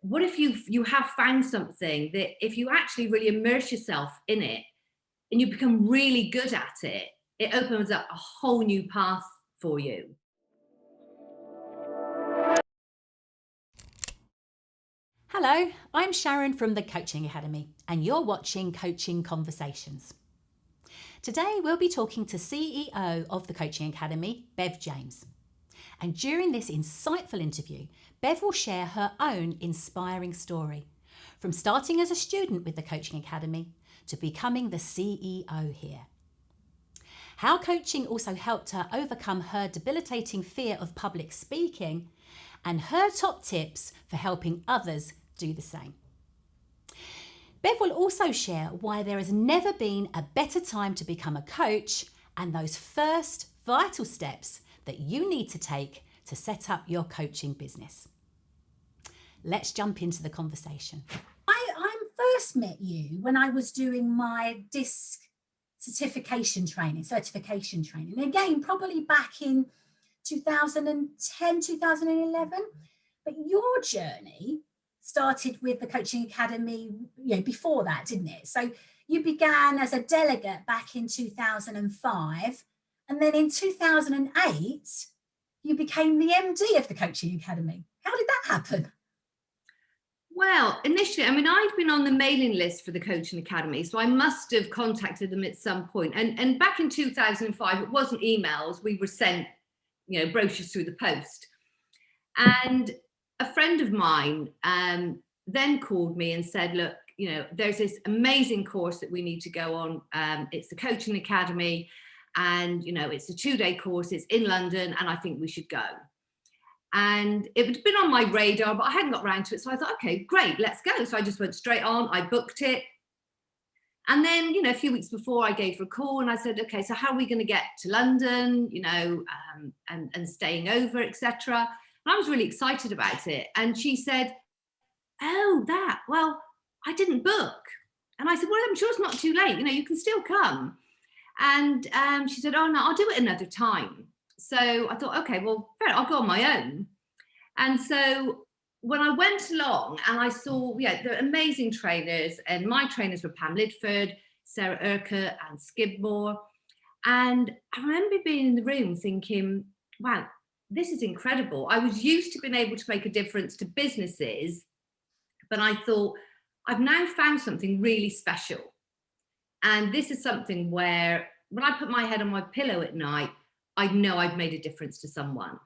what if you have found something that if you actually really immerse yourself in it and you become really good at it, it opens up a whole new path for you. Hello, I'm Sharon from the Coaching Academy, and you're watching Coaching Conversations. Today we'll be talking to CEO of the Coaching Academy, Bev James. And during this insightful interview, Bev will share her own inspiring story, from starting as a student with the Coaching Academy to becoming the CEO here. How coaching also helped her overcome her debilitating fear of public speaking, and her top tips for helping others do the same. Bev will also share why there has never been a better time to become a coach and those first vital steps that you need to take to set up your coaching business. Let's jump into the conversation. I first met you when I was doing my DISC certification training. Again, probably back in 2010, 2011. But your journey started with the Coaching Academy, before that, didn't it? So you began as a delegate back in 2005. And then in 2008, you became the MD of the Coaching Academy. How did that happen? Well, initially, I'd been on the mailing list for the Coaching Academy, so I must have contacted them at some point. And back in 2005, it wasn't emails. We were sent, brochures through the post. And a friend of mine then called me and said, look, there's this amazing course that we need to go on. It's the Coaching Academy. And, it's a 2-day course. It's in London, and I think we should go. And it had been on my radar, but I hadn't got around to it. So I thought, okay, great, let's go. So I just went straight on. I booked it. And then, a few weeks before, I gave her a call and I said, okay, so how are we going to get to London, and staying over, etc. And I was really excited about it. And she said, oh, well, I didn't book. And I said, well, I'm sure it's not too late. You can still come. And she said, oh, no, I'll do it another time. So I thought, okay, well, fair, I'll go on my own. And so when I went along and I saw, the amazing trainers, and my trainers were Pam Lidford, Sarah Urquhart and Skidmore. And I remember being in the room thinking, wow, this is incredible. I was used to being able to make a difference to businesses, but I thought, I've now found something really special. And this is something where when I put my head on my pillow at night, I know I've made a difference to someone.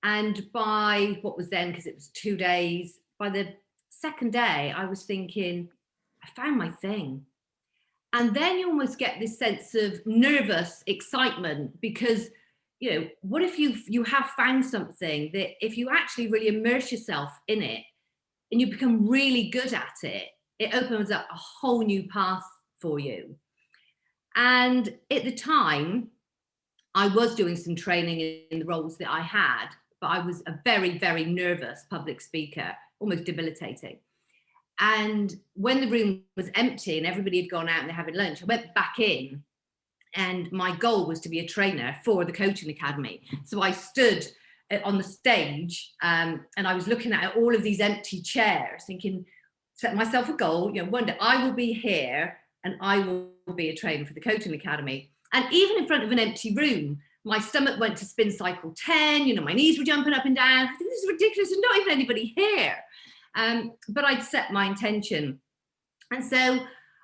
And by what was then, because it was 2 days, by the second day, I was thinking, I found my thing. And then you almost get this sense of nervous excitement because, what if you have found something that if you actually really immerse yourself in it and you become really good at it, it opens up a whole new path for you. And at the time, I was doing some training in the roles that I had, but I was a very, very nervous public speaker, almost debilitating. And when the room was empty and everybody had gone out and they're having lunch, I went back in, and my goal was to be a trainer for the Coaching Academy. So I stood on the stage and I was looking at all of these empty chairs, thinking, set myself a goal, one day I will be here and I will be a trainer for the Coaching Academy. And even in front of an empty room, my stomach went to spin cycle 10, my knees were jumping up and down. I think this is ridiculous. There's not even anybody here. But I'd set my intention. And so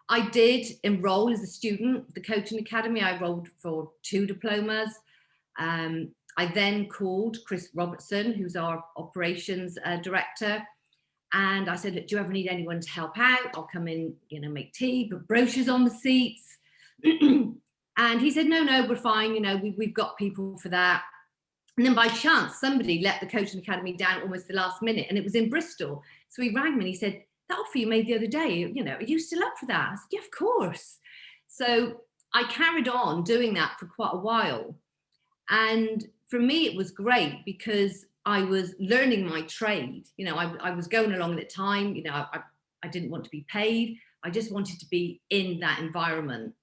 I did enroll as a student at the Coaching Academy. I enrolled for 2 diplomas. I then called Chris Robertson, who's our operations director. And I said, look, do you ever need anyone to help out? I'll come in, make tea, put brochures on the seats. And he said, no, we're fine. We've got people for that. And then by chance, somebody let the Coaching Academy down almost the last minute, and it was in Bristol. So he rang me and he said, that offer you made the other day, are you still up for that? I said, yeah, of course. So I carried on doing that for quite a while. And for me, it was great because I was learning my trade. I was going along at the time, I didn't want to be paid. I just wanted to be in that environment.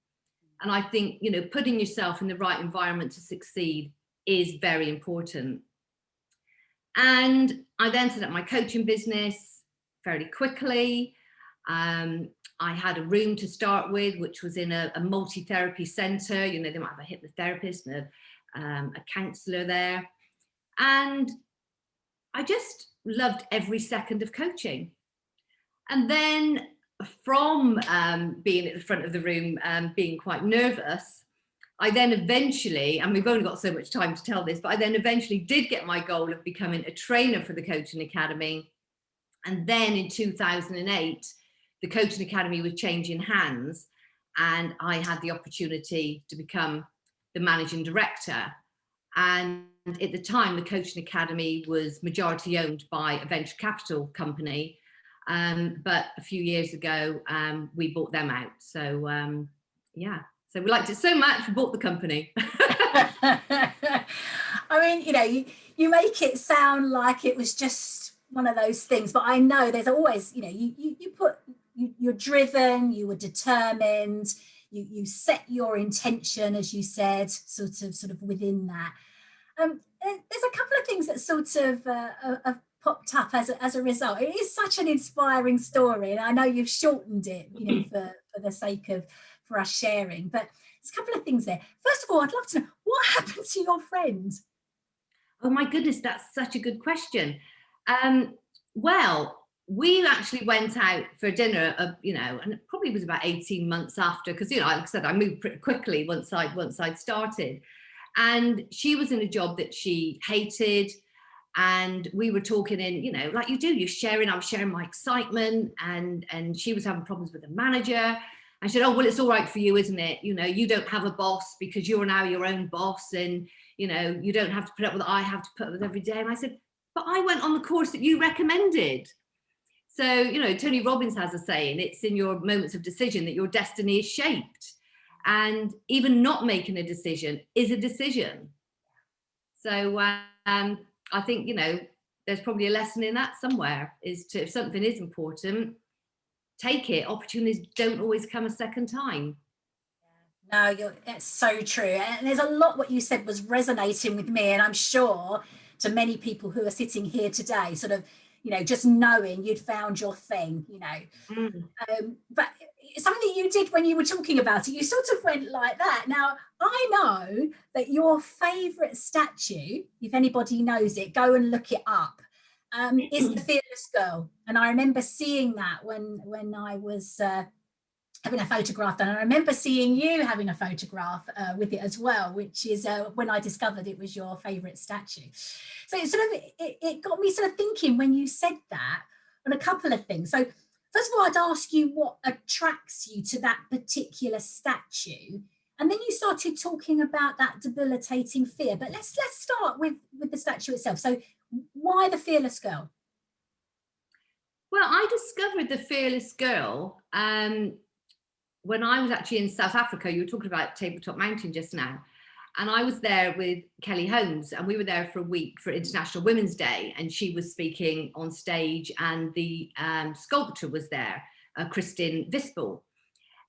And I think, putting yourself in the right environment to succeed is very important. And I then set up my coaching business fairly quickly. I had a room to start with, which was in a multi-therapy centre. You know, they might have a hypnotherapist and a counsellor there. And I just loved every second of coaching. And then from being at the front of the room, being quite nervous, I then eventually, and we've only got so much time to tell this, but I then eventually did get my goal of becoming a trainer for the Coaching Academy. And then in 2008, the Coaching Academy was changing hands, and I had the opportunity to become the managing director. And at the time, the Coaching Academy was majority owned by a venture capital company. But a few years ago, we bought them out. So, yeah. So we liked it so much, we bought the company. I mean, you know, you make it sound like it was just one of those things, but I know there's always, you know, you're driven, you were determined, you set your intention, as you said, sort of within that. There's a couple of things that sort of have popped up as a result. It is such an inspiring story, and I know you've shortened it, you know, for the sake of for us sharing. But there's a couple of things there. First of all, I'd love to know what happened to your friend. Oh my goodness, that's such a good question. Well, we actually went out for dinner, you know, and it probably was about 18 months after, because, you know, like I said, I moved pretty quickly once I'd started. And she was in a job that she hated. And we were talking in, you know, like you do, I was sharing my excitement, and she was having problems with the manager. I said, oh, well, it's all right for you, isn't it? You know, you don't have a boss because you're now your own boss, and, you know, you don't have to put up with what I have to put up with every day. And I said, but I went on the course that you recommended. So, you know, Tony Robbins has a saying, it's in your moments of decision that your destiny is shaped. And even not making a decision is a decision. So I think, you know, there's probably a lesson in that somewhere, is to, if something is important, take it. Opportunities don't always come a second time. No, it's so true. And there's a lot what you said was resonating with me. And I'm sure to many people who are sitting here today, sort of, you know, just knowing you'd found your thing, you know. But something that you did when you were talking about it, you sort of went like that. Now, I know that your favourite statue, if anybody knows it, go and look it up, is the Fearless Girl. And I remember seeing that when I was having a photograph done. And I remember seeing you having a photograph with it as well, which is when I discovered it was your favourite statue. So it got me sort of thinking when you said that on a couple of things. So first of all, I'd ask you what attracts you to that particular statue. And then you started talking about that debilitating fear. But let's start with the statue itself. So why the Fearless Girl? Well, I discovered the Fearless Girl when I was actually in South Africa. You were talking about Tabletop Mountain just now. And I was there with Kelly Holmes, and we were there for a week for International Women's Day. And she was speaking on stage, and the sculptor was there, Kristin Vispel.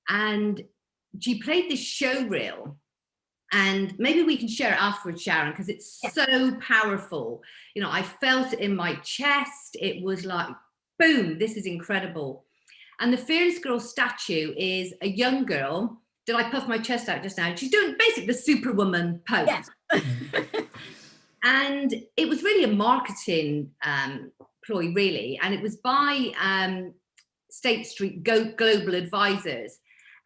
And she played this show reel. And maybe we can share it afterwards, Sharon, because it's so powerful. You know, I felt it in my chest. It was like, boom, this is incredible. And the Fearless Girl statue is a young girl. Did I puff my chest out just now? She's doing basically the Superwoman pose. Yes. And it was really a marketing ploy, really. And it was by State Street Global Advisors.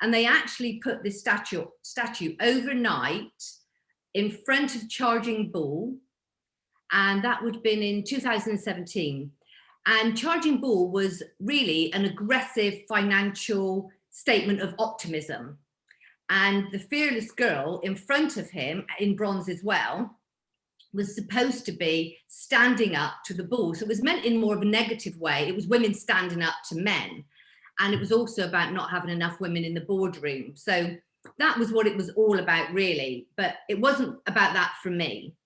And they actually put this statue overnight in front of Charging Bull. And that would have been in 2017. And Charging Bull was really an aggressive financial statement of optimism. And the Fearless Girl in front of him, in bronze as well, was supposed to be standing up to the bull. So it was meant in more of a negative way. It was women standing up to men. And it was also about not having enough women in the boardroom. So that was what it was all about, really. But it wasn't about that for me.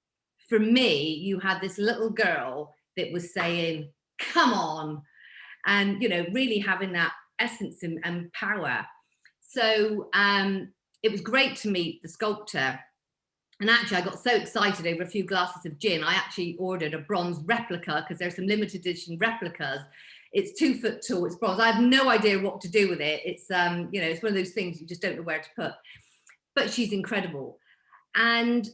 For me, you had this little girl that was saying, come on, and, you know, really having that essence and power. So it was great to meet the sculptor. And actually, I got so excited over a few glasses of gin, I actually ordered a bronze replica, because there's some limited edition replicas. It's 2 foot tall, it's bronze. I have no idea what to do with it. It's, you know, it's one of those things you just don't know where to put. But she's incredible. And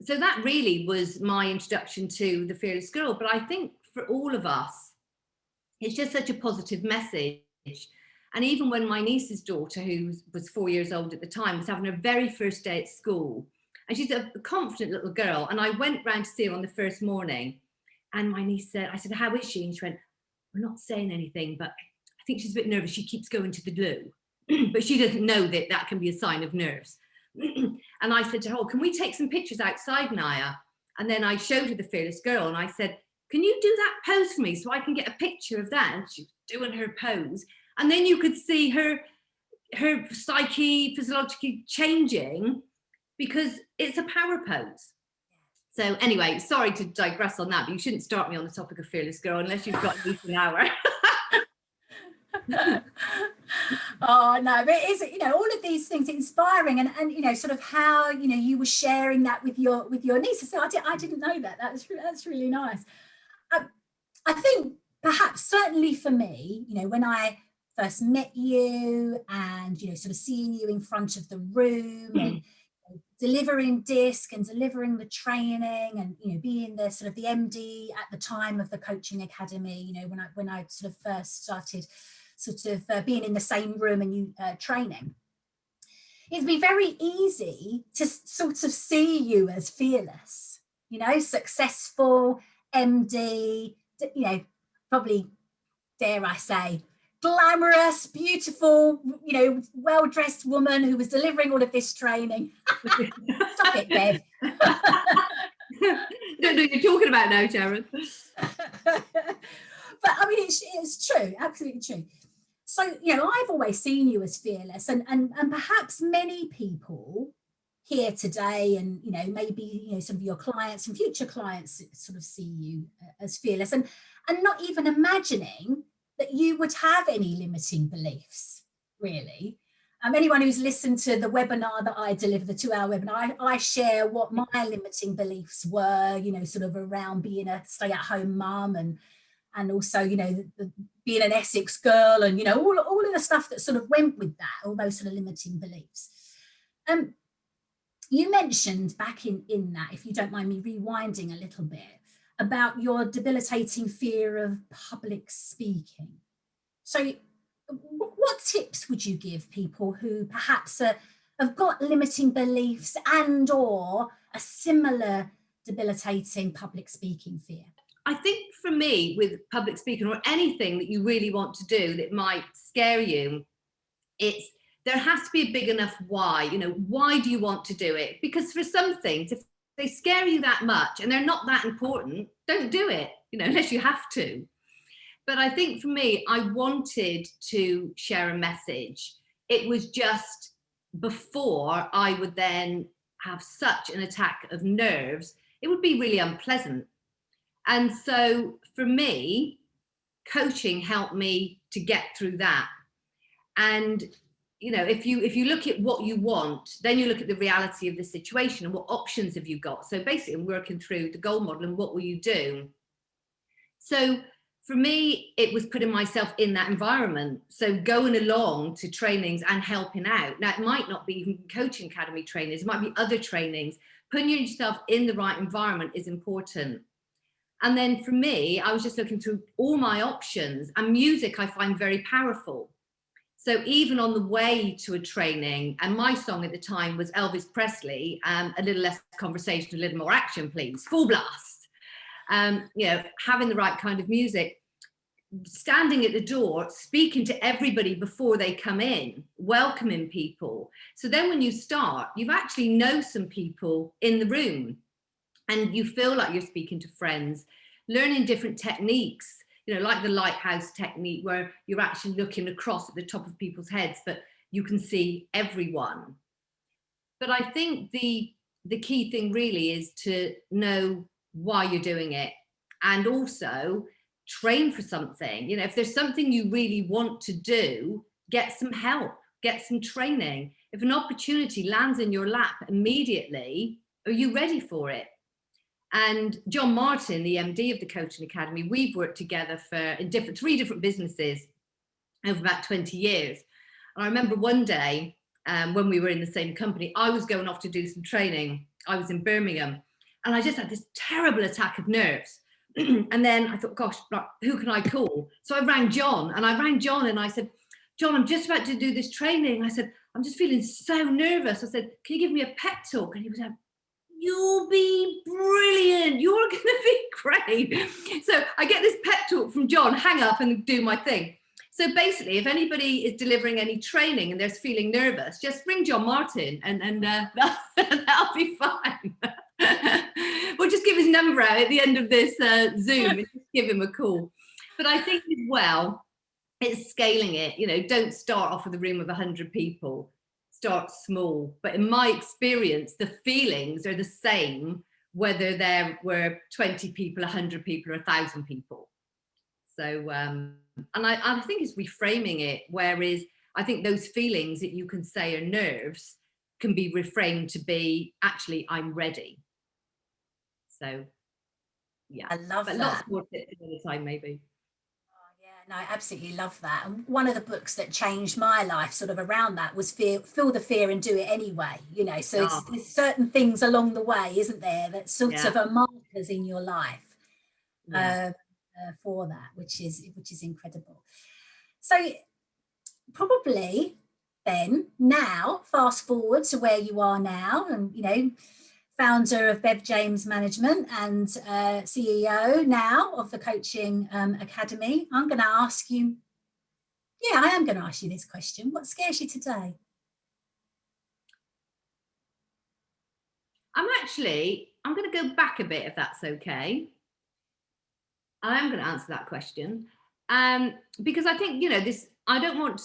so that really was my introduction to the Fearless Girl. But I think for all of us, it's just such a positive message. And even when my niece's daughter, who was 4 years old at the time, was having her very first day at school, and she's a confident little girl, and I went round to see her on the first morning, and my niece said, I said, how is she? And she went, we're not saying anything, but I think she's a bit nervous. She keeps going to the loo. But she doesn't know that that can be a sign of nerves. And I said to her, oh, can we take some pictures outside, Naya? And then I showed her the Fearless Girl, and I said, can you do that pose for me so I can get a picture of that? And she was doing her pose. And then you could see her psyche physiologically changing, because it's a power pose. So anyway, sorry to digress on that, but you shouldn't start me on the topic of Fearless Girl unless you've got at least an hour. Oh no, but it is, you know, all of these things inspiring, and you know, sort of how, you know, you were sharing that with your niece. So I didn't know that. That's really nice. I think perhaps certainly for me, you know, when I first met you, and you know, sort of seeing you in front of the room and delivering disc and delivering the training, and you know, being the sort of the MD at the time of the coaching academy, you know, when I sort of first started sort of being in the same room and you training, it'd be very easy to sort of see you as fearless, you know, successful MD, you know, probably, dare I say, glamorous, beautiful, you know, well-dressed woman who was delivering all of this training. Stop it, Bev. You don't know what you're talking about now, Sharon. But I mean, it's true, absolutely true. So, you know, I've always seen you as fearless, and perhaps many people here today, and you know, maybe, you know, some of your clients and future clients sort of see you as fearless, and not even imagining that you would have any limiting beliefs, really. Anyone who's listened to the webinar that I delivered, the 2-hour webinar, I share what my limiting beliefs were, you know, sort of around being a stay-at-home mum, and also, you know, being an Essex girl, and, you know, all of the stuff that sort of went with that, all those sort of limiting beliefs. You mentioned back in that, if you don't mind me rewinding a little bit, about your debilitating fear of public speaking. So what tips would you give people who perhaps have got limiting beliefs and or a similar debilitating public speaking fear? I think for me, with public speaking or anything that you really want to do that might scare you, there has to be a big enough why. You know, why do you want to do it? Because for some things, if they scare you that much and they're not that important, don't do it, you know, unless you have to. But I think for me, I wanted to share a message. It was just before I would then have such an attack of nerves, it would be really unpleasant. And so for me, coaching helped me to get through that. And, you know, if you look at what you want, then you look at the reality of the situation and what options have you got. So basically I'm working through the goal model and what will you do? So for me, it was putting myself in that environment. So going along to trainings and helping out. Now, it might not be even coaching academy trainings, it might be other trainings. Putting yourself in the right environment is important. And then for me, I was just looking through all my options, and music I find very powerful. So even on the way to a training, and my song at the time was Elvis Presley, a little less conversation, a little more action, please, full blast. You know, having the right kind of music, standing at the door, speaking to everybody before they come in, welcoming people. So then when you start, you actually know some people in the room, and you feel like you're speaking to friends, learning different techniques, you know, like the lighthouse technique, where you're actually looking across at the top of people's heads, but you can see everyone. But I think the key thing really is to know why you're doing it, and also train for something. You know, if there's something you really want to do, get some help, get some training. If an opportunity lands in your lap immediately, Are you ready for it? And John Martin, the MD of the Coaching Academy, we've worked together in three different businesses over about 20 years. And I remember one day when we were in the same company, I was going off to do some training. I was in Birmingham, and I just had this terrible attack of nerves. And then I thought, gosh, who can I call? So I rang John, and I said, John, I'm just about to do this training. I said, I'm just feeling so nervous. I said, can you give me a pep talk? And he was like, you'll be brilliant. You're going to be great. So I get this pep talk from John, hang up and do my thing. So basically, if anybody is delivering any training and they're feeling nervous, just ring John Martin and that'll be fine. We'll just give his number out at the end of this Zoom and just give him a call. But I think as well, it's scaling it. You know, don't start off with a room of 100 people. Start small. But in my experience, the feelings are the same whether there were 20 people, 100 people, or 1,000 people. So, and I think it's reframing it, whereas I think those feelings that you can say are nerves can be reframed to be, actually, I'm ready. So, yeah. I love that. Lots more tips at the time, maybe. No, I absolutely love that. And one of the books that changed my life sort of around that was Feel the Fear and Do It Anyway. You know, so there's certain things along the way, isn't there, that sort of are markers in your life for that, which is incredible. So probably then now, fast forward to where you are now, and, you know, founder of Bev James Management and CEO now of the Coaching Academy. I am going to ask you this question. What scares you today? I'm going to go back a bit, if that's okay. I am going to answer that question because I think, you know, I don't want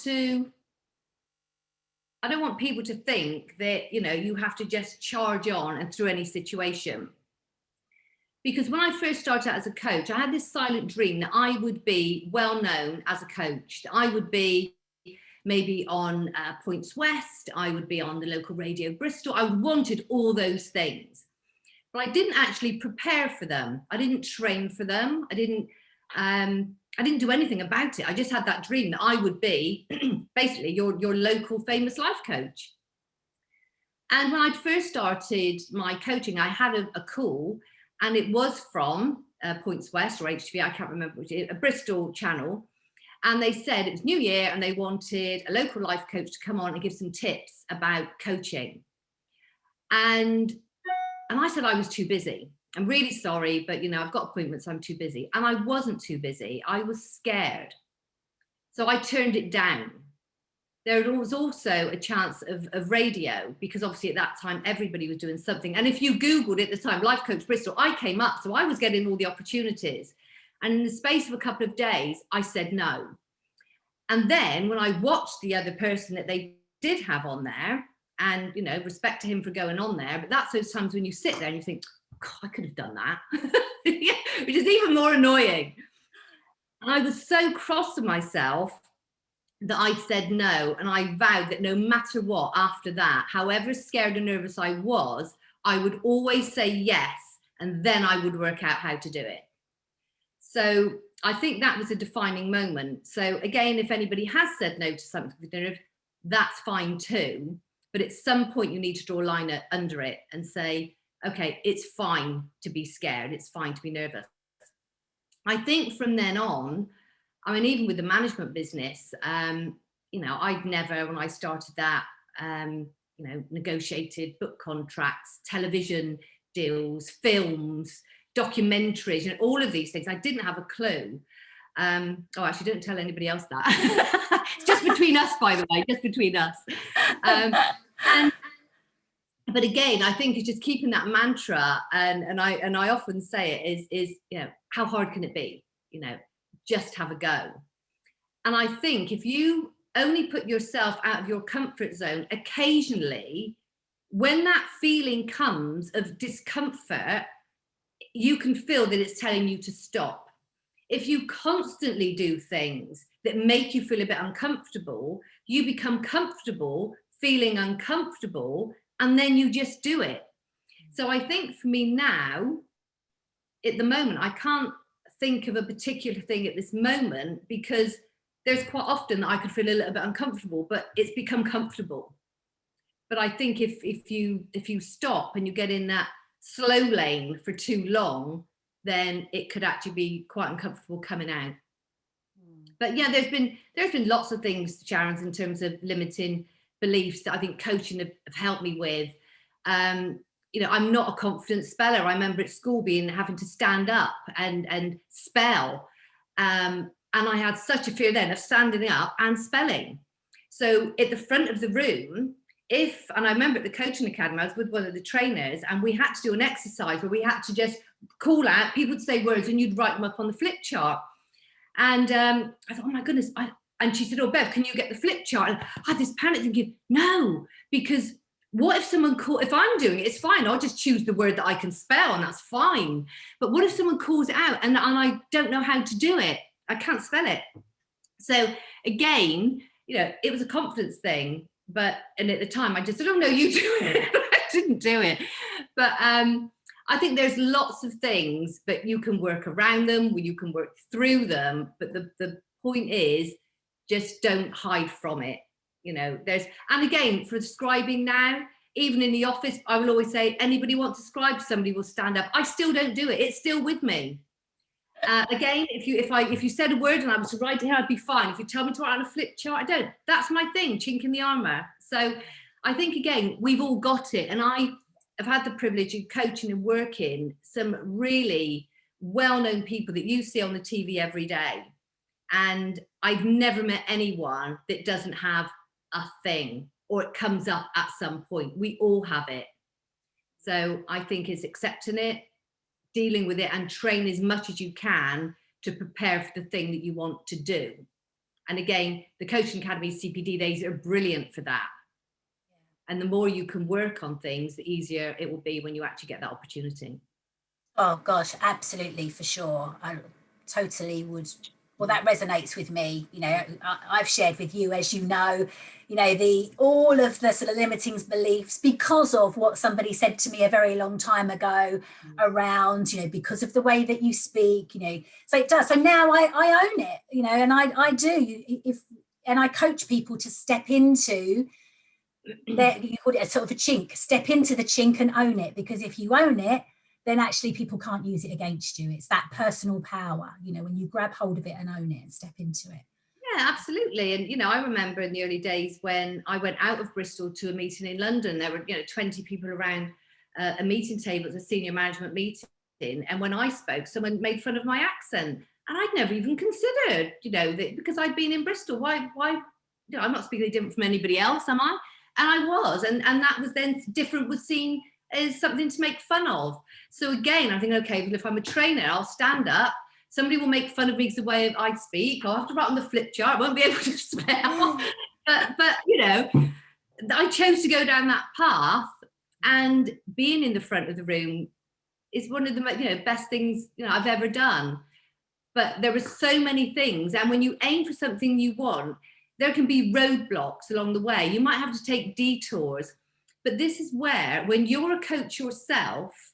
people to think that, you know, you have to just charge on and through any situation. Because when I first started out as a coach, I had this silent dream that I would be well known as a coach, that I would be maybe on Points West, I would be on the local radio Bristol. I wanted all those things, but I didn't actually prepare for them. I didn't train for them. I didn't do anything about it. I just had that dream that I would be basically your local famous life coach. And when I first started my coaching, I had a call, and it was from Points West or HTV, I can't remember which, a Bristol channel. And they said it was New Year and they wanted a local life coach to come on and give some tips about coaching. And I said I was too busy. I'm really sorry, but, you know, I've got appointments, I'm too busy. And I wasn't too busy. I was scared. So I turned it down. There was also a chance of radio, because obviously at that time, everybody was doing something. And if you Googled at the time, Life Coach Bristol, I came up. So I was getting all the opportunities. And in the space of a couple of days, I said no. And then when I watched the other person that they did have on there, and, you know, respect to him for going on there, but that's those times when you sit there and you think, God, I could have done that, yeah, which is even more annoying. And I was so cross with myself that I said no. And I vowed that no matter what, after that, however scared and nervous I was, I would always say yes. And then I would work out how to do it. So I think that was a defining moment. So again, if anybody has said no to something with nerve, that's fine too. But at some point you need to draw a line under it and say, okay, it's fine to be scared. It's fine to be nervous. I think from then on, I mean, even with the management business, you know, I'd never, when I started that, you know, negotiated book contracts, television deals, films, documentaries, you know, all of these things. I didn't have a clue. Actually, don't tell anybody else that. It's just between us, by the way, just between us. But again, I think it's just keeping that mantra, and I often say it is, you know, how hard can it be? You know, just have a go. And I think if you only put yourself out of your comfort zone occasionally, when that feeling comes of discomfort, you can feel that it's telling you to stop. If you constantly do things that make you feel a bit uncomfortable, you become comfortable feeling uncomfortable, and then you just do it. So I think for me now, at the moment, I can't think of a particular thing at this moment, because there's quite often that I could feel a little bit uncomfortable, but it's become comfortable. But I think if you stop and you get in that slow lane for too long, then it could actually be quite uncomfortable coming out. But yeah, there's been lots of things, Sharon, in terms of limiting beliefs that I think coaching have helped me with. You know, I'm not a confident speller. I remember at school having to stand up and spell. And I had such a fear then of standing up and spelling. So at the front of the room, and I remember at the coaching academy, I was with one of the trainers, and we had to do an exercise where we had to just call out, people would say words and you'd write them up on the flip chart. And I thought, oh my goodness. And she said, oh, Bev, can you get the flip chart? And I had this panic thinking, no, because what if if I'm doing it, it's fine. I'll just choose the word that I can spell and that's fine. But what if someone calls it out and I don't know how to do it? I can't spell it. So again, you know, it was a confidence thing. And at the time I just said, oh no, you do it. I didn't do it. But I think there's lots of things, but you can work around them, you can work through them. But the point is, just don't hide from it. You know, and again, for scribing now, even in the office, I will always say, anybody want to scribe, somebody will stand up. I still don't do it. It's still with me. Again, if you said a word and I was to write it here, I'd be fine. If you tell me to write on a flip chart, I don't. That's my thing, chink in the armor. So I think, again, we've all got it. And I have had the privilege of coaching and working some really well-known people that you see on the TV every day. And I've never met anyone that doesn't have a thing, or it comes up at some point. We all have it. So I think it's accepting it, dealing with it, and train as much as you can to prepare for the thing that you want to do. And again, the Coaching Academy CPD days are brilliant for that. And the more you can work on things, the easier it will be when you actually get that opportunity. Oh gosh, absolutely, for sure. I totally would. Well, that resonates with me. You know, I've shared with you, as you know, all of the sort of limiting beliefs because of what somebody said to me a very long time ago around, because of the way that you speak, so it does. So now I own it, and I do. And I coach people to step into that, you call it a sort of a chink, step into the chink and own it, because if you own it, then actually people can't use it against you. It's that personal power, when you grab hold of it and own it and step into it. Yeah, absolutely. And, I remember in the early days when I went out of Bristol to a meeting in London, there were, 20 people around a meeting table. It was a senior management meeting. And when I spoke, someone made fun of my accent. And I'd never even considered, that because I'd been in Bristol, why, I'm not speaking any different from anybody else, am I? And I was. And that was then different was seen as something to make fun of. So again, I think, okay, well, if I'm a trainer, I'll stand up. Somebody will make fun of me because the way I speak. I'll have to write on the flip chart. I won't be able to spell. but I chose to go down that path, and being in the front of the room is one of the best things I've ever done. But there are so many things, and when you aim for something you want, there can be roadblocks along the way. You might have to take detours. But this is where, when you're a coach yourself,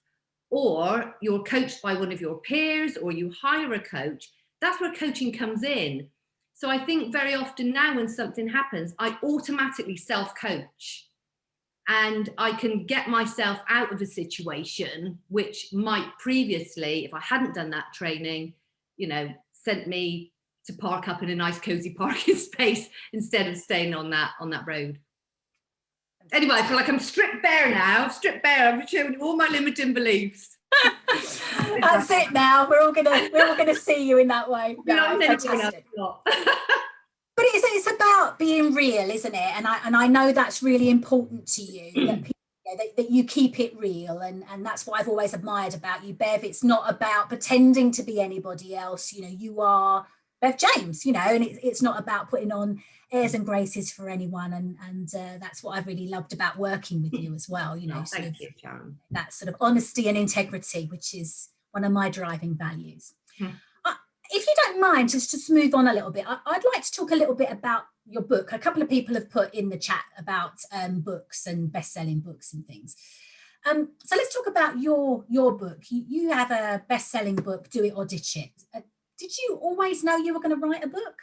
or you're coached by one of your peers, or you hire a coach, that's where coaching comes in. So I think very often now when something happens, I automatically self-coach. And I can get myself out of a situation which might previously, if I hadn't done that training, sent me to park up in a nice cozy parking space instead of staying on that road. Anyway, I feel like I'm stripped bare now. I've shown you all my limiting beliefs. That's it now. We're all gonna see you in that way. No, fantastic. But it's about being real, isn't it? And I know that's really important to you, that people, that you keep it real, and that's what I've always admired about you, Bev. It's not about pretending to be anybody else. You are Bev James, and it's not about putting on airs and graces for anyone, and that's what I've really loved about working with you as well. Thank you, Sharon. That sort of honesty and integrity, which is one of my driving values. If you don't mind, just to move on a little bit, I'd like to talk a little bit about your book. A couple of people have put in the chat about books and best-selling books and things. So let's talk about your book. You have a best-selling book, Do It or Ditch It. Did you always know you were going to write a book?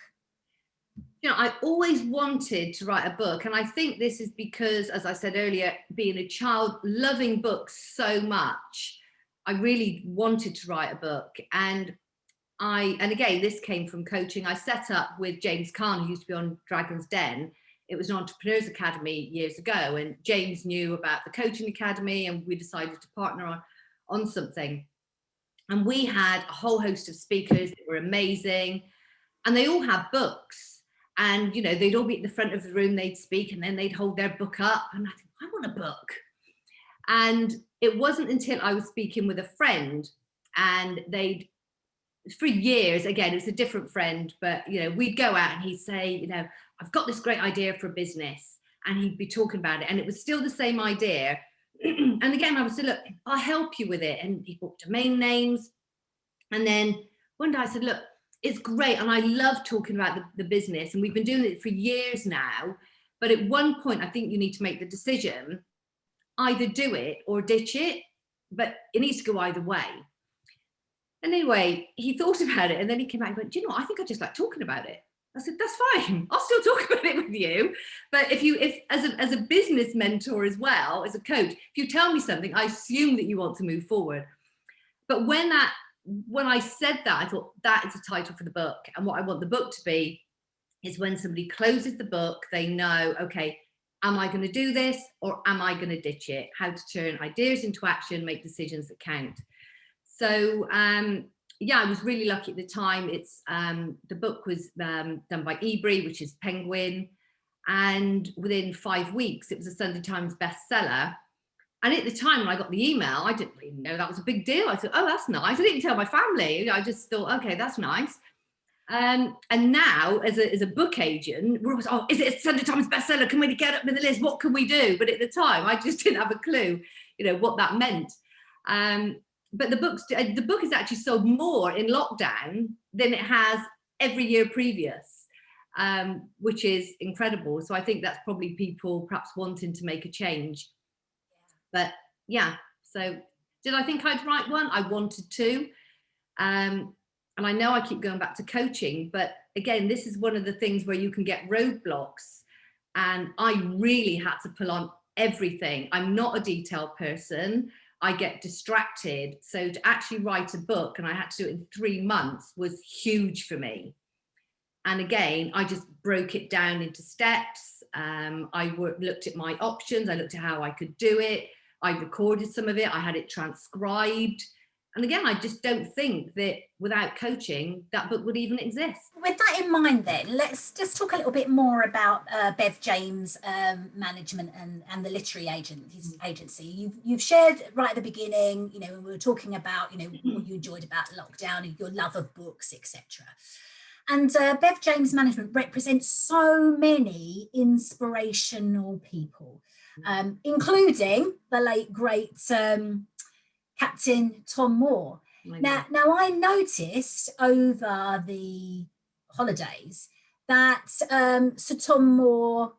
I always wanted to write a book. And I think this is because, as I said earlier, being a child, loving books so much, I really wanted to write a book. And again, this came from coaching. I set up with James Kahn, who used to be on Dragon's Den. It was an Entrepreneurs Academy years ago. And James knew about the Coaching Academy, and we decided to partner on something. And we had a whole host of speakers that were amazing. And they all had books. And, they'd all be at the front of the room, they'd speak, and then they'd hold their book up. And I thought, I want a book. And it wasn't until I was speaking with a friend, and for years, again, it was a different friend, but, we'd go out and he'd say, I've got this great idea for a business. And he'd be talking about it. And it was still the same idea. And again, I would say, look, I'll help you with it. And he bought domain names. And then one day I said, look, it's great. And I love talking about the business. And we've been doing it for years now. But at one point, I think you need to make the decision, either do it or ditch it. But it needs to go either way. And anyway, he thought about it. And then he came back and went, do you know what? I think I just like talking about it. I said, that's fine. I'll still talk about it with you. But if as a business mentor as well, as a coach, if you tell me something, I assume that you want to move forward. But when I said that, I thought that is the title for the book. And what I want the book to be is when somebody closes the book, they know, okay, am I going to do this or am I going to ditch it? How to turn ideas into action, make decisions that count. So, I was really lucky at the time. It's the book was done by Ebury, which is Penguin. And within 5 weeks, it was a Sunday Times bestseller. And at the time when I got the email, I didn't really know that was a big deal. I thought, oh, that's nice. I didn't even tell my family. I just thought, okay, that's nice. And now, as a book agent, we're always, is it a Sunday Times bestseller? Can we get up in the list? What can we do? But at the time, I just didn't have a clue, what that meant. But the book has actually sold more in lockdown than it has every year previous, which is incredible. So I think that's probably people perhaps wanting to make a change. But so did I think I'd write one? I wanted to. And I know I keep going back to coaching, but again, this is one of the things where you can get roadblocks. And I really had to pull on everything. I'm not a detailed person. I get distracted. So to actually write a book, and I had to do it in 3 months, was huge for me. And again, I just broke it down into steps. I looked at my options. I looked at how I could do it. I recorded some of it. I had it transcribed. And again, I just don't think that without coaching, that book would even exist. With that in mind, then, let's just talk a little bit more about Bev James management and the literary agency. You've shared right at the beginning, when we were talking about, what you enjoyed about lockdown, your love of books, etc. And Bev James management represents so many inspirational people, including the late, great Captain Tom Moore. Now I noticed over the holidays that Sir Tom Moore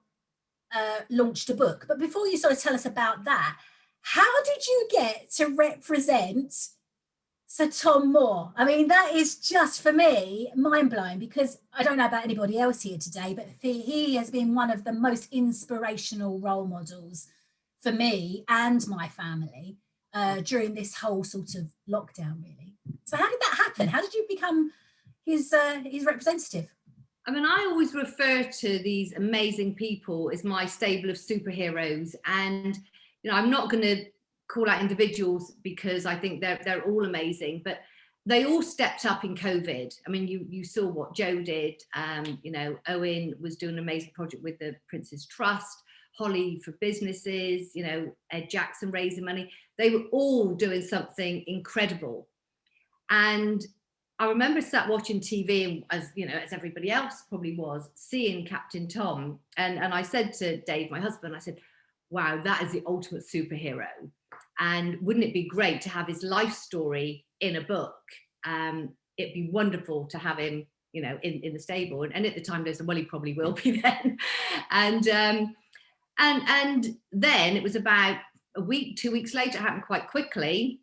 launched a book. But before you sort of tell us about that, how did you get to represent Sir Tom Moore? I mean, that is just, for me, mind-blowing, because I don't know about anybody else here today, but he has been one of the most inspirational role models for me and my family during this whole sort of lockdown, really. So how did that happen? How did you become his representative? I mean, I always refer to these amazing people as my stable of superheroes. And, I'm not going to call out individuals because I think they're all amazing, but they all stepped up in COVID. I mean, you saw what Joe did. Owen was doing an amazing project with the Prince's Trust. Holly for businesses, Ed Jackson raising money. They were all doing something incredible. And I remember sat watching TV, as everybody else probably was, seeing Captain Tom. And I said to Dave, my husband, I said, wow, that is the ultimate superhero. And wouldn't it be great to have his life story in a book? It'd be wonderful to have him, in the stable. And at the time, there's he probably will be then. And then it was about a week, 2 weeks later, it happened quite quickly.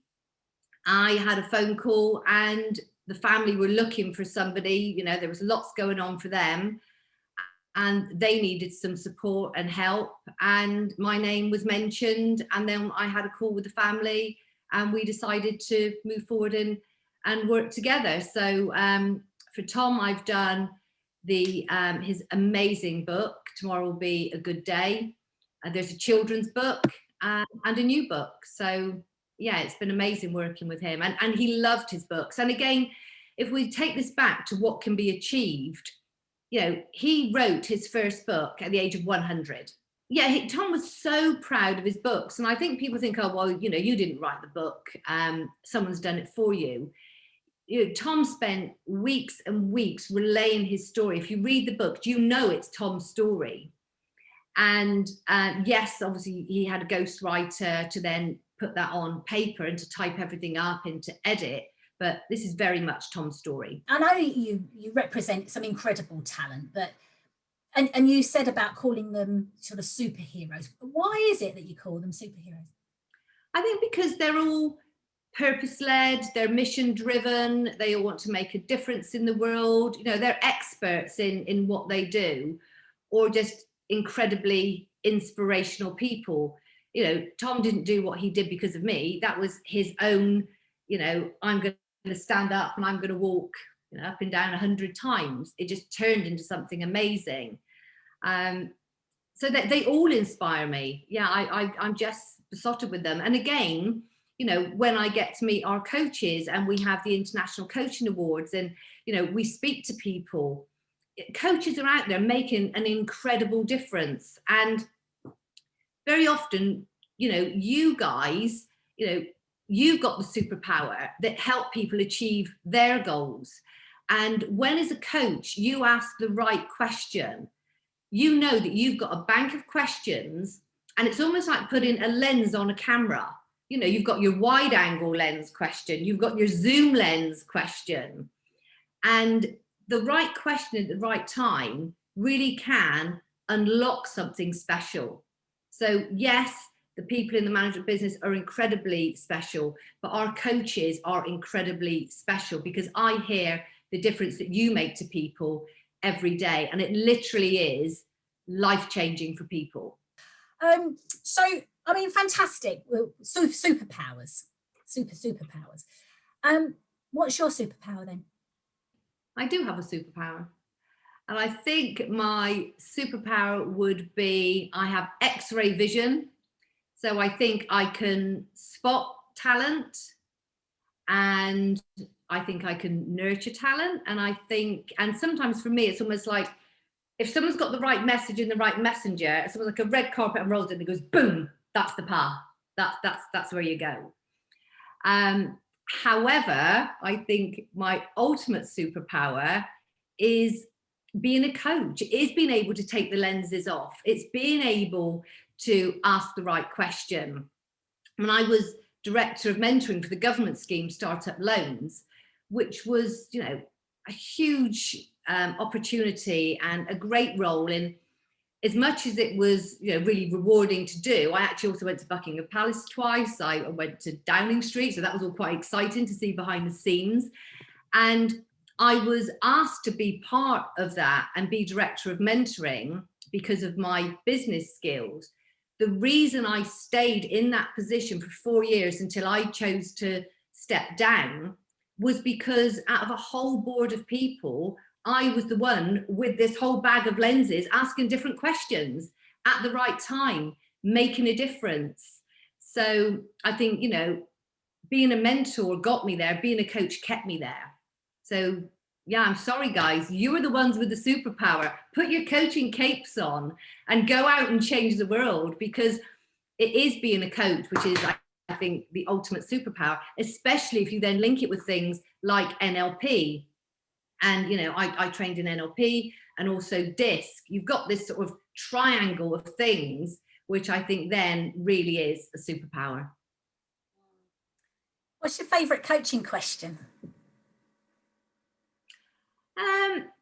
I had a phone call and the family were looking for somebody, you know, there was lots going on for them and they needed some support and help. And my name was mentioned. And then I had a call with the family and we decided to move forward and work together. So for Tom, I've done his amazing book, Tomorrow Will Be a Good Day. There's a children's book and a new book. So yeah, it's been amazing working with him, and he loved his books. And again, if we take this back to what can be achieved, you know, he wrote his first book at the age of 100. Yeah, Tom was so proud of his books. And I think people think, oh, well, you know, you didn't write the book. Someone's done it for you. You know, Tom spent weeks and weeks relaying his story. If you read the book, you know it's Tom's story. And yes, obviously he had a ghostwriter to then put that on paper and to type everything up and to edit. But this is very much Tom's story. I know you represent some incredible talent, but and you said about calling them sort of superheroes. Why is it that you call them superheroes? I think because they're all purpose-led, they're mission-driven, they all want to make a difference in the world. You know, they're experts in what they do, or just incredibly inspirational people. You know, Tom didn't do what he did because of me. That was his own, you know, I'm going to stand up and I'm going to walk, you know, up and down 100 times. It just turned into something amazing. So that they all inspire me. Yeah, I'm just besotted with them. And again, you know, when I get to meet our coaches and we have the International Coaching Awards and, you know, we speak to people, coaches are out there making an incredible difference. And very often, you know, you guys, you know, you've got the superpower that help people achieve their goals. And when as a coach, you ask the right question, you know that you've got a bank of questions, and it's almost like putting a lens on a camera. You know, you've got your wide angle lens question, you've got your zoom lens question, and the right question at the right time really can unlock something special. So yes, the people in the management business are incredibly special, but our coaches are incredibly special because I hear the difference that you make to people every day. And it literally is life-changing for people. So, I mean, fantastic. Well, superpowers. What's your superpower then? I do have a superpower. And I think my superpower would be, I have X-ray vision. So I think I can spot talent, and I think I can nurture talent. And I think, and sometimes for me, it's almost like if someone's got the right message in the right messenger, it's almost like a red carpet unrolls and it goes, boom, that's the path. That's where you go. However, I think my ultimate superpower is being a coach, is being able to take the lenses off. It's being able to ask the right question. When I was director of mentoring for the government scheme Startup Loans, which was, you know, a huge opportunity and a great role in, as much as it was, you know, really rewarding to do. I actually also went to Buckingham Palace twice. I went to Downing Street, so that was all quite exciting to see behind the scenes. And I was asked to be part of that and be director of mentoring because of my business skills. The reason I stayed in that position for 4 years until I chose to step down was because out of a whole board of people, I was the one with this whole bag of lenses asking different questions at the right time, making a difference. So I think, you know, being a mentor got me there, being a coach kept me there. So yeah, I'm sorry, guys, you are the ones with the superpower. Put your coaching capes on and go out and change the world, because it is being a coach, which is, I think, the ultimate superpower, especially if you then link it with things like NLP. And, you know, I trained in NLP and also DISC. You've got this sort of triangle of things, which I think then really is a superpower. What's your favourite coaching question?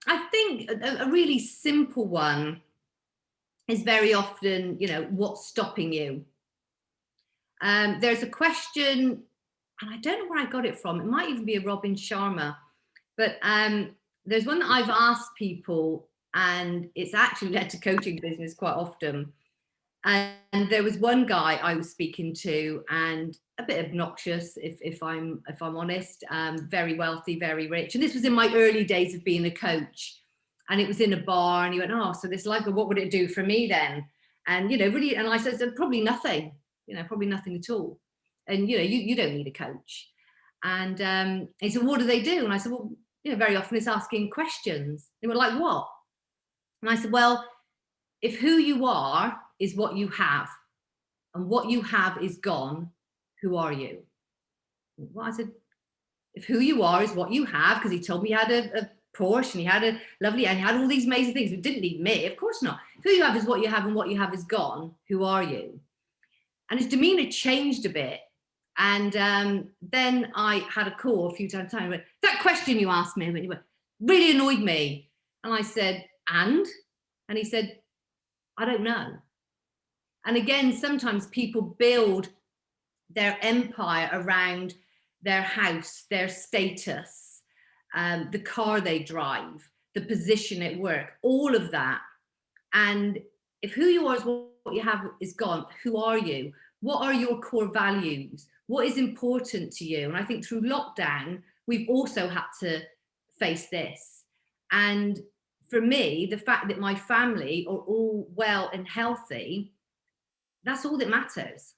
I think a really simple one is very often, you know, what's stopping you? There's a question, and I don't know where I got it from. It might even be a Robin Sharma, but there's one that I've asked people, and it's actually led to coaching business quite often. And there was one guy I was speaking to, and a bit obnoxious, if I'm honest, very wealthy, very rich. And this was in my early days of being a coach. And it was in a bar, and he went, "Oh, so this life, what would it do for me then?" And, really, and I said, "Probably nothing, probably nothing at all. And, you don't need a coach." And he said, "What do they do?" And I said, "Well, very often it's asking questions." They were like, "What?" And I said, "Well, if who you are is what you have, and what you have is gone, who are you?" Well, I said, "If who you are is what you have," because he told me he had a Porsche, and he had a lovely, and he had all these amazing things. He didn't need me, of course not. If who you have is what you have, and what you have is gone, who are you? And his demeanor changed a bit. And then I had a call a few times. I went, "That question you asked me," he went, "really annoyed me." And I said, And he said, "I don't know." And again, sometimes people build their empire around their house, their status, the car they drive, the position at work, all of that. And if who you are is what you have is gone, who are you? What are your core values? What is important to you? And I think through lockdown, we've also had to face this. And for me, the fact that my family are all well and healthy, that's all that matters.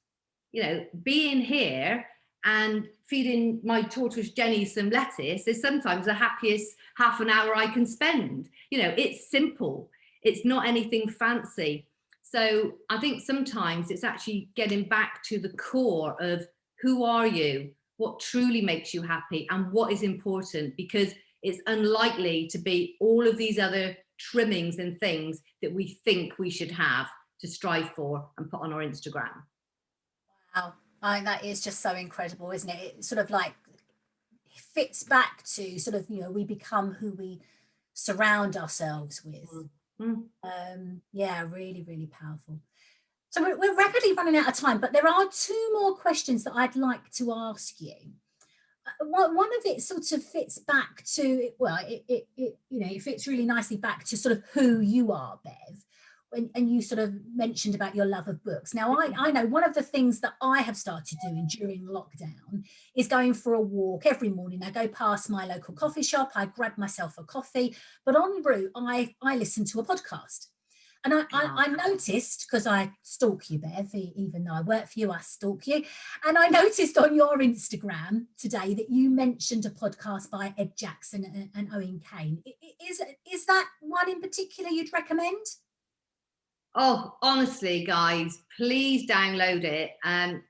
Being here and feeding my tortoise Jenny some lettuce is sometimes the happiest half an hour I can spend. It's simple. It's not anything fancy. So I think sometimes it's actually getting back to the core of who are you, what truly makes you happy, and what is important, because it's unlikely to be all of these other trimmings and things that we think we should have to strive for and put on our Instagram. Wow, that is just so incredible, isn't it? It sort of like fits back to sort of, we become who we surround ourselves with. Yeah, really, really powerful. So we're rapidly running out of time, but there are two more questions that I'd like to ask you. One of it sort of fits back to, well, it fits really nicely back to sort of who you are, Bev. And you sort of mentioned about your love of books. Now, I know one of the things that I have started doing during lockdown is going for a walk every morning. I go past my local coffee shop, I grab myself a coffee, but en route, I listen to a podcast. And I noticed, because I stalk you, Bev, even though I work for you, I stalk you. And I noticed on your Instagram today that you mentioned a podcast by Ed Jackson and Owen Kane. Is that one in particular you'd recommend? Oh, honestly, guys, please download it.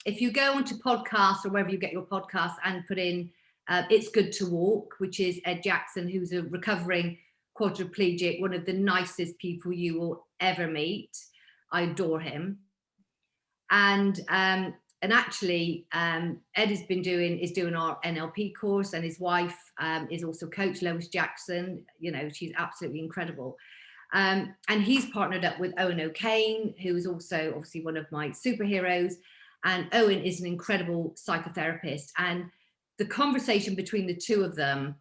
If you go onto podcasts or wherever you get your podcasts and put in It's Good to Walk, which is Ed Jackson, who's a recovering quadriplegic, one of the nicest people you will ever meet. I adore him. And actually, Ed is doing our NLP course, and his wife is also Coach Lois Jackson. She's absolutely incredible. And he's partnered up with Owen O'Kane, who is also obviously one of my superheroes. And Owen is an incredible psychotherapist. And the conversation between the two of them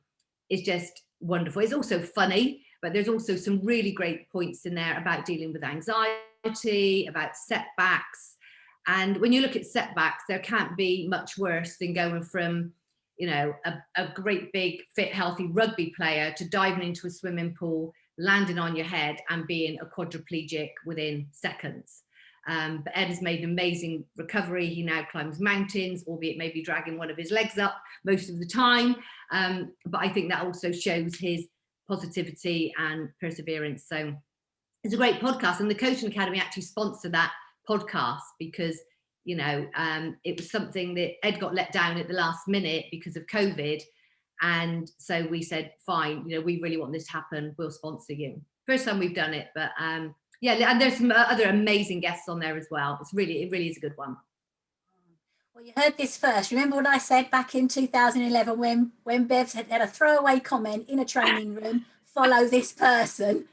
is just wonderful. It's also funny, but there's also some really great points in there about dealing with anxiety, about setbacks. And when you look at setbacks, there can't be much worse than going from, a great big fit, healthy rugby player to diving into a swimming pool, landing on your head and being a quadriplegic within seconds. But Ed has made an amazing recovery. He now climbs mountains, albeit maybe dragging one of his legs up most of the time. But I think that also shows his positivity and perseverance. So it's a great podcast. And the Coaching Academy actually sponsored that podcast because, it was something that Ed got let down at the last minute because of COVID. And so we said, fine, we really want this to happen. We'll sponsor you. First time we've done it, but yeah, and there's some other amazing guests on there as well. It really is a good one. Well, you heard this first. Remember what I said back in 2011 when Bev had a throwaway comment in a training room, follow this person.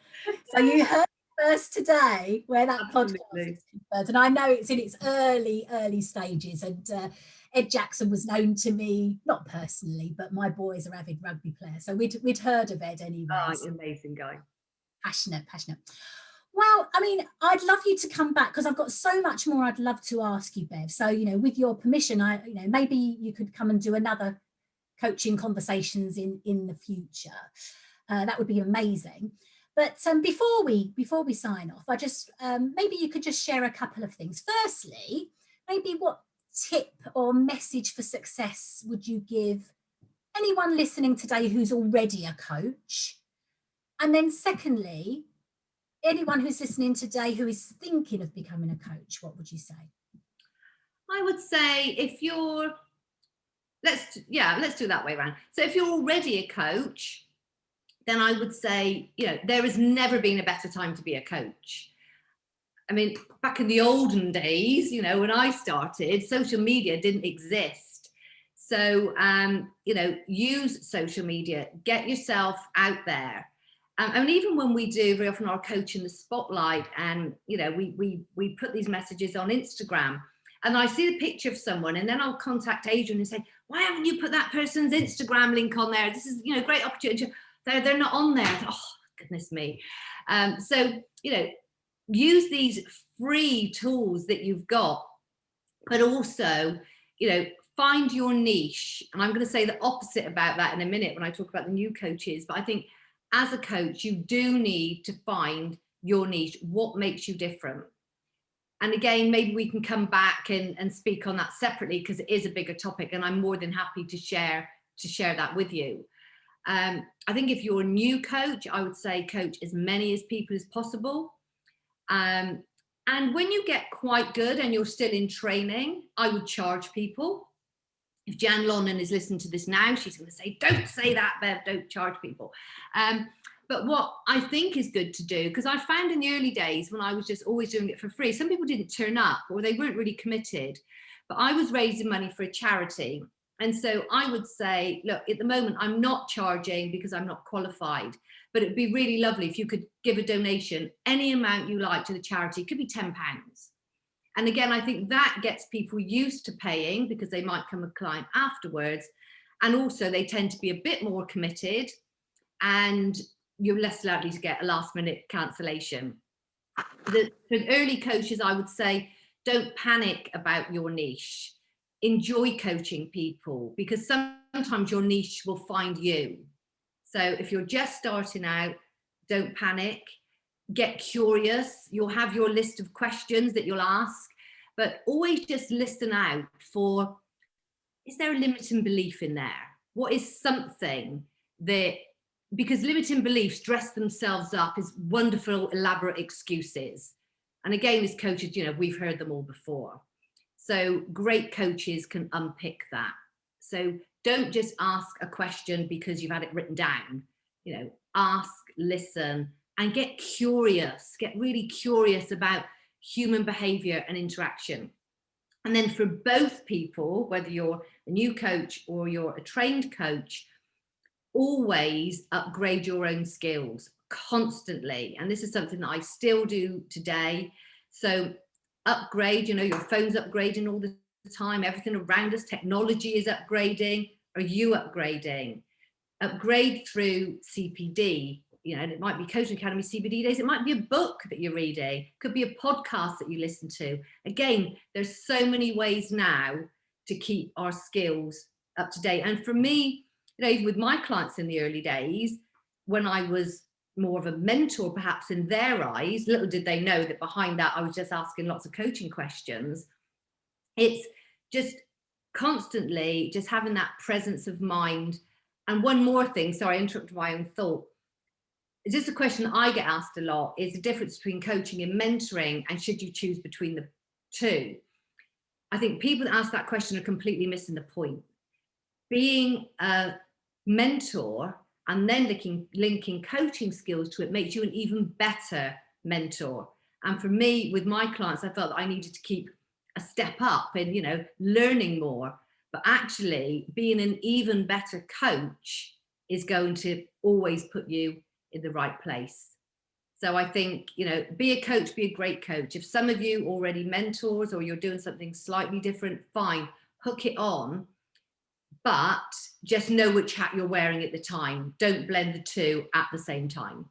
So you heard first today where that podcast Absolutely. is confirmed. And I know it's in its early stages. And Ed Jackson was known to me, not personally, but my boys are avid rugby players. So we'd heard of Ed anyway. Oh, So amazing guy. passionate. Well, I mean, I'd love you to come back because I've got so much more I'd love to ask you, Bev. So, with your permission, maybe you could come and do another coaching conversations in the future. That would be amazing. But before we sign off, I just maybe you could just share a couple of things. Firstly, maybe what tip or message for success would you give anyone listening today who's already a coach? And then secondly, anyone who's listening today who is thinking of becoming a coach, what would you say? I would say if you're, let's do it that way around. So if you're already a coach, then I would say, there has never been a better time to be a coach. I mean, back in the olden days, when I started, social media didn't exist. So, use social media, get yourself out there. And even when we do very often our coach in the spotlight, and we put these messages on Instagram, and I see the picture of someone, and then I'll contact Adrian and say, why haven't you put that person's Instagram link on there? This is a great opportunity. They're not on there. Oh, goodness me. So use these free tools that you've got, but also find your niche. And I'm going to say the opposite about that in a minute when I talk about the new coaches. But I think as a coach, you do need to find your niche. What makes you different? And again, maybe we can come back and speak on that separately, because it is a bigger topic, and I'm more than happy to share that with you. I think if you're a new coach, I would say coach as many as people as possible. And when you get quite good and you're still in training, I would charge people. If Jan Lonnan is listening to this now, she's going to say, don't say that, Bev, don't charge people. But what I think is good to do, because I found in the early days when I was just always doing it for free, some people didn't turn up or they weren't really committed, but I was raising money for a charity. And so I would say, look, at the moment, I'm not charging because I'm not qualified, but it'd be really lovely if you could give a donation, any amount you like, to the charity. It could be £10. And again, I think that gets people used to paying, because they might come a client afterwards. And also they tend to be a bit more committed, and you're less likely to get a last minute cancellation. For early coaches, I would say, don't panic about your niche. Enjoy coaching people, because sometimes your niche will find you. So if you're just starting out, don't panic. Get curious. You'll have your list of questions that you'll ask, but always just listen out for, is there a limiting belief in there? What is something that, because limiting beliefs dress themselves up as wonderful, elaborate excuses. And again, as coaches, we've heard them all before. So great coaches can unpick that. So don't just ask a question because you've had it written down. Ask, listen, and get curious. Get really curious about human behavior and interaction. And then for both people, whether you're a new coach or you're a trained coach, always upgrade your own skills constantly. And this is something that I still do today. So upgrade, your phone's upgrading all the time. Everything around us, technology is upgrading. Are you upgrading? Upgrade through CPD. And it might be Coaching Academy CPD days. It might be a book that you're reading. It could be a podcast that you listen to. Again, there's so many ways now to keep our skills up to date. And for me, even with my clients in the early days, when I was more of a mentor, perhaps in their eyes, little did they know that behind that, I was just asking lots of coaching questions. It's just constantly just having that presence of mind. And one more thing, sorry, I interrupted my own thought. It's just a question I get asked a lot, is the difference between coaching and mentoring, and should you choose between the two? I think people that ask that question are completely missing the point. Being a mentor and then linking coaching skills to it makes you an even better mentor. And for me, with my clients, I felt that I needed to keep a step up and, learning more. But actually, being an even better coach is going to always put you in the right place. So I think, be a coach, be a great coach. If some of you already mentors or you're doing something slightly different, fine, hook it on. But just know which hat you're wearing at the time. Don't blend the two at the same time.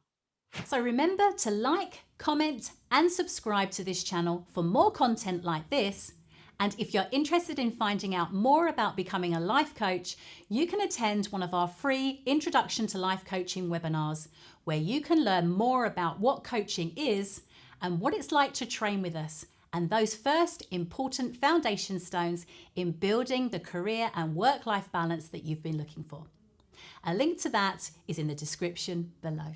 So remember to like, comment and subscribe to this channel for more content like this. And if you're interested in finding out more about becoming a life coach, you can attend one of our free Introduction to Life Coaching webinars, where you can learn more about what coaching is and what it's like to train with us, and those first important foundation stones in building the career and work-life balance that you've been looking for. A link to that is in the description below.